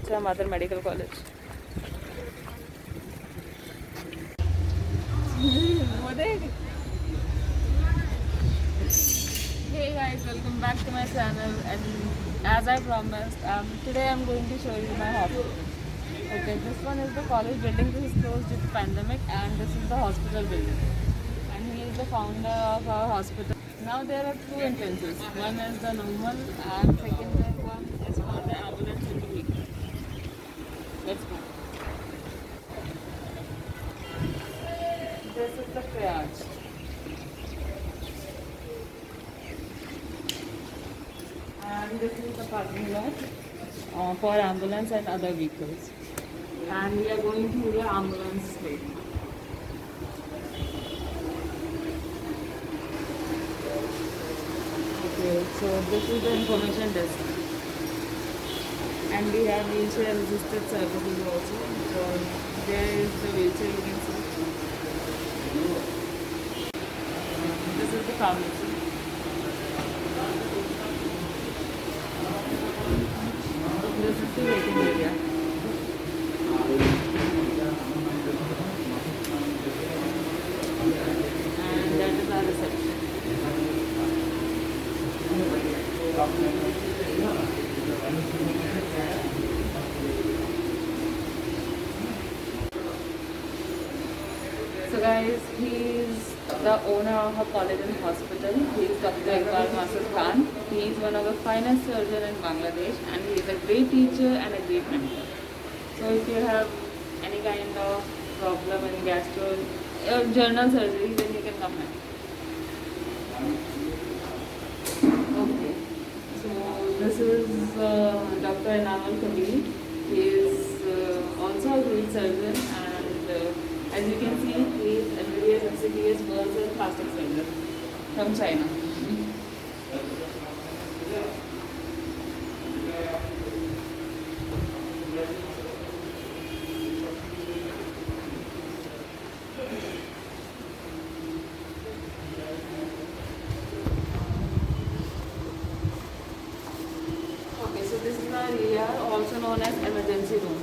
Bacha Mother Medical College. Hey guys, welcome back to my channel, and as I promised, today I'm going to show you my hospital. Okay, this one is the college building. This is closed due to pandemic, and this is the hospital building. And he is the founder of our hospital. Now there are two entrances. One is the normal, and second one is for the ambulance and the vehicle. Let's go. This is the triage. And this is the parking lot for ambulance and other vehicles. And we are going to the ambulance straight. Okay, so this is the information desk. And we have wheelchair assisted services also. So there is the wheelchair you can see. This is the pharmacy. This is the waiting area. And that is our reception. So guys, he is the owner of a college and hospital. He is Dr. Iqbal Masud Khan. He is one of the finest surgeons in Bangladesh, and he is a great teacher and a great mentor. So if you have any kind of problem in gastro or general surgery, then you can come here. Okay. So this is Dr. Enamal Kabir. He is also a great surgeon, and as you can see, he is MBBS, MCBS, girls and plastic surgeon from China. Okay, so this is our ER, also known as emergency room.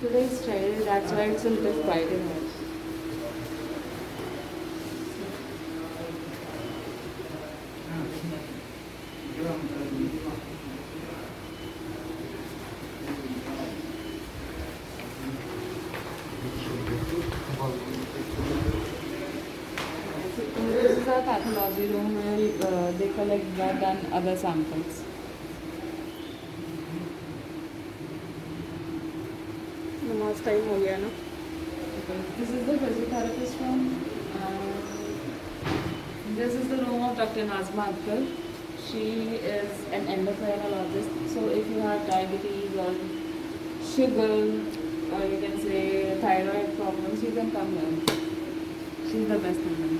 Today is Friday, that's why it's a little quiet in here. This is our pathology room where they collect blood and other samples. नमाज time हो गया ना. This is the physiotherapist room. This is the room of Dr. Nazma Akhtar. She is an endocrinologist. So if you have diabetes or sugar, or you can say thyroid problems, you can come here. She's the best in them.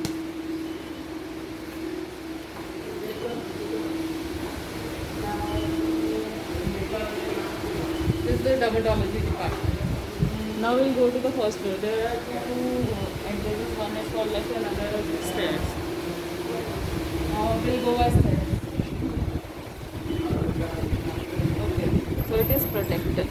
This is the dermatology department. Now we'll go to the first floor. There are two entrances. One is for left and another is stairs. Now we'll go by stairs. Okay, so it is protected.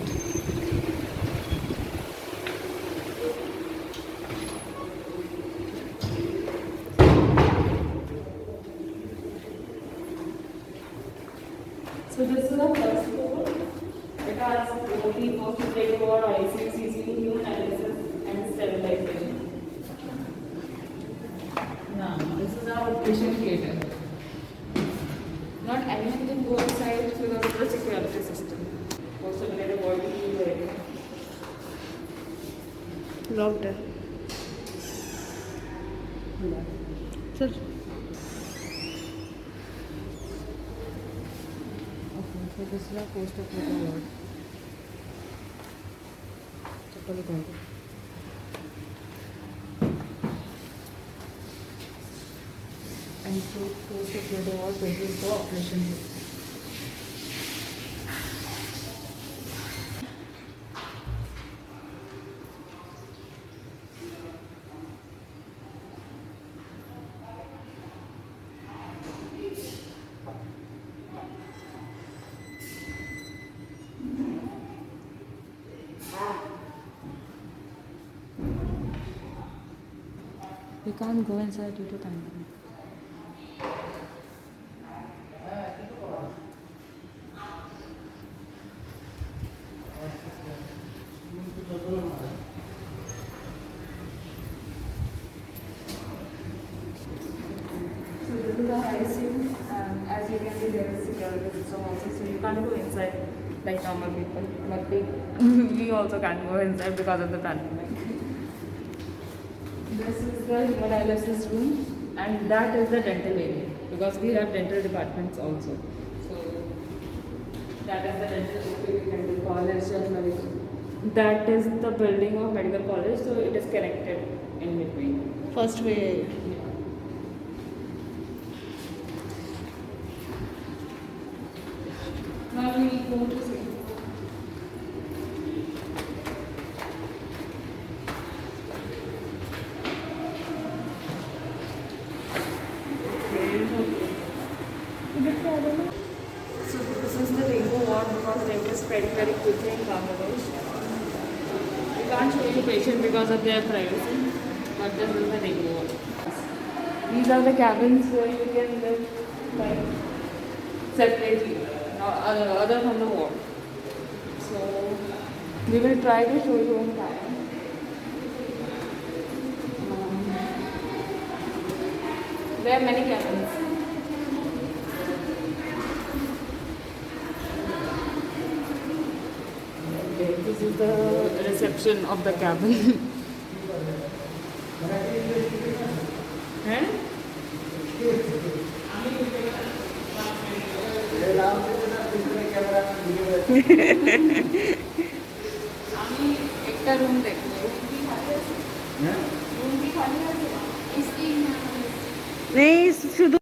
So this is the first floor. It has OT, post-operative ward, ICU, CCU, analysis, and sterilization. Now, this is our patient theatre. Not anyone can go inside because of the security system. Post-operative ward is very locked. Sir. Okay, so this is our post-operative ward. And so post-operative ward, this is the operation room. We can't go inside due to pandemic. So this is the ICU, and as you can see, there is security system also, so you can't go inside like normal people. But we also can't go inside because of the pandemic. This is the hemodialysis room, and that is the dental area because we have dental departments also. So that is the dental medical college and medical. That is the building of medical college, so it is connected in between. First way. Now we go to see. So this is the dengue ward because dengue is spreading very quickly in Bangladesh. We can't show you patient because of their privacy, but this is the dengue ward. These are the cabins where you can live like separately, other from the ward. So we will try to show you one cabin. There are many cabins. Okay, this is the reception of the cabin. Eh? আমি একটা room দেখবো room কি খালি আছে नहीं शुद्ध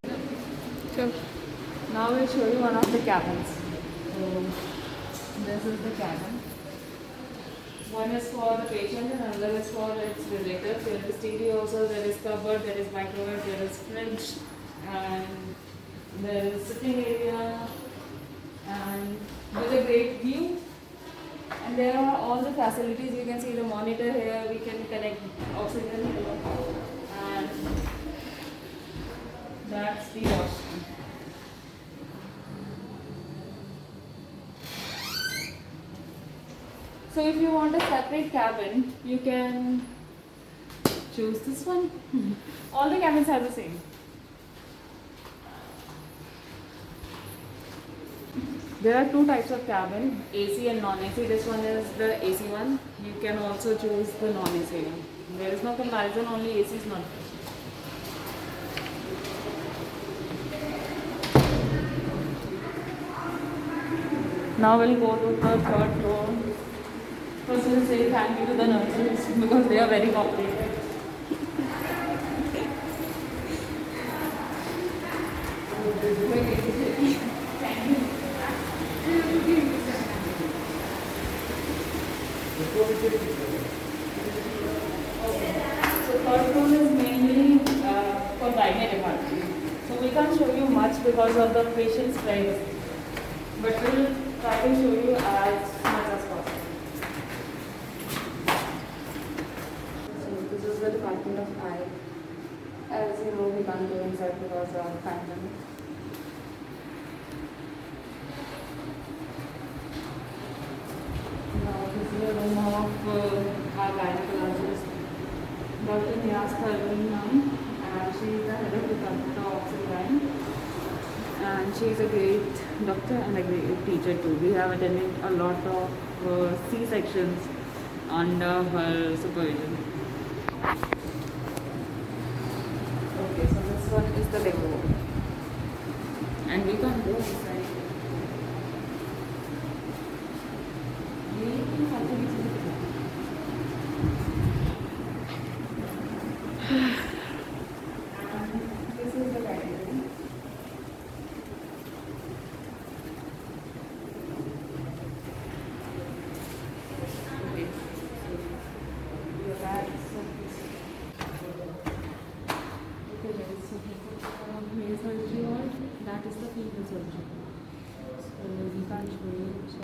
Now we'll show you one of the cabins. So this is the cabin. One is for the patient and another is for its relatives. There is TV also, there is cupboard, there is microwave, there is fridge, and there is sitting area, and with a great view. And there are all the facilities. You can see the monitor here. We can connect oxygen here, and that's the washroom. So if you want a separate cabin, you can choose this one. All the cabins are the same. There are two types of cabin, AC and non-AC. This one is the AC one. You can also choose the non-AC one. There is no comparison, only AC is not. Now we'll go to the third floor. First we'll say thank you to the nurses because they are very cooperative. So third floor is mainly for gynae department. So we can't show you much because of the patient's privacy. But we'll try to show you as much as possible. So this is the department of eye. As you know, we can't go inside because of pandemic. Now this is the room of our gynecologist, Dr. Niyaz Tharwani, and she is the head of department of Oxygen. And she is a great doctor and a great teacher too. We have attended a lot of C-sections under her supervision. Okay, so this one is the leg ward. And we can't go inside. We have to be and this is the guideline. Okay, so your bags. Okay, guys, so here is surgery ward. That is the female surgery. So we can't show you. So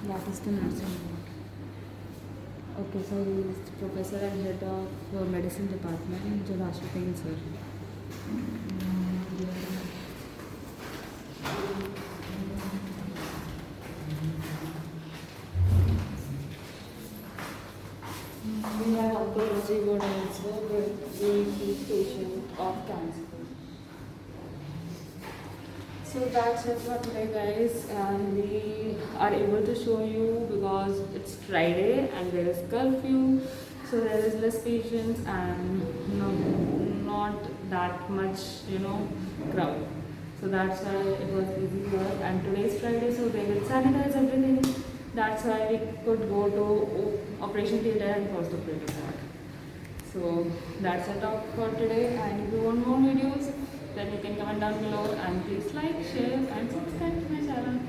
that is the nursing ward. Okay, so he is professor and head of medicine department, Jalashya Pain, sir. We have oncology ward also, but we treat patient of cancer. So that's it for today, guys, and we are able to show you because it's Friday and there is curfew, so there is less patients and no, not that much, crowd. So that's why it was easy work. And today is Friday, so they will sanitize everything. That's why we could go to operation theatre and first operating ward. So that's it all for today. And if you want more videos, then you can comment down below and please like, share and subscribe to my channel.